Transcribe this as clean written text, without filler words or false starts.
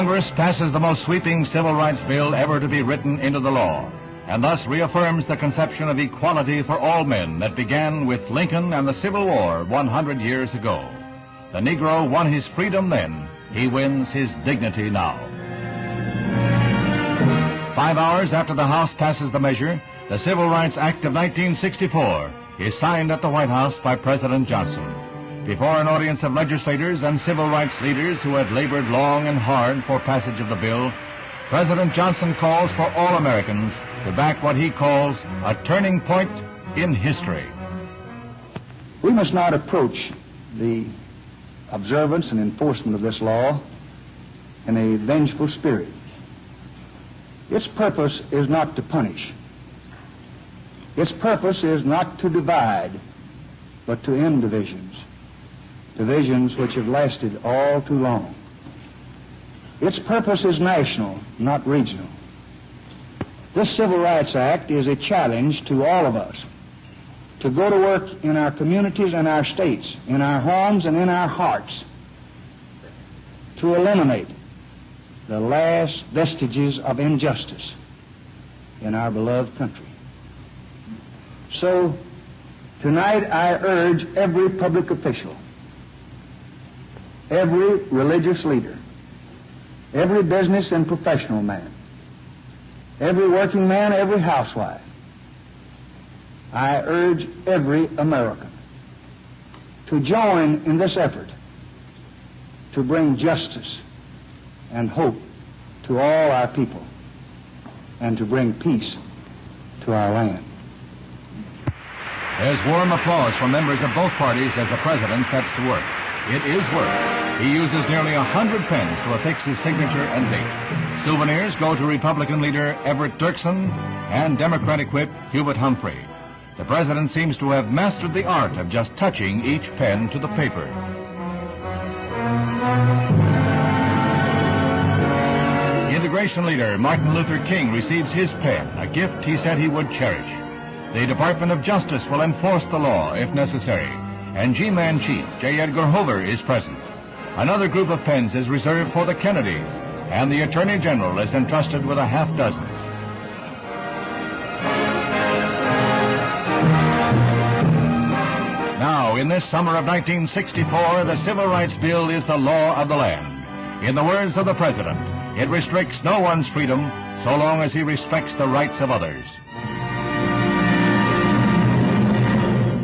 Congress passes the most sweeping civil rights bill ever to be written into the law, and thus reaffirms the conception of equality for all men that began with Lincoln and the Civil War 100 years ago. The Negro won his freedom then. He wins his dignity now. 5 hours after the House passes the measure, the Civil Rights Act of 1964 is signed at the White House by President Johnson. Before an audience of legislators and civil rights leaders who had labored long and hard for passage of the bill, President Johnson calls for all Americans to back what he calls a turning point in history. We must not approach the observance and enforcement of this law in a vengeful spirit. Its purpose is not to punish. Its purpose is not to divide, but to end divisions, divisions which have lasted all too long. Its purpose is national, not regional. This Civil Rights Act is a challenge to all of us to go to work in our communities and our states, in our homes and in our hearts, to eliminate the last vestiges of injustice in our beloved country. So, tonight I urge every public official, every religious leader, every business and professional man, every working man, every housewife, I urge every American to join in this effort to bring justice and hope to all our people and to bring peace to our land. There's warm applause from members of both parties as the President sets to work. It is work. He uses nearly 100 pens to affix his signature and date. Souvenirs go to Republican leader Everett Dirksen and Democratic whip Hubert Humphrey. The President seems to have mastered the art of just touching each pen to the paper. Integration leader Martin Luther King receives his pen, a gift he said he would cherish. The Department of Justice will enforce the law if necessary, and G-Man Chief J. Edgar Hoover is present. Another group of pens is reserved for the Kennedys, and the Attorney General is entrusted with a half dozen. Now, in this summer of 1964, the Civil Rights Bill is the law of the land. In the words of the President, it restricts no one's freedom so long as he respects the rights of others.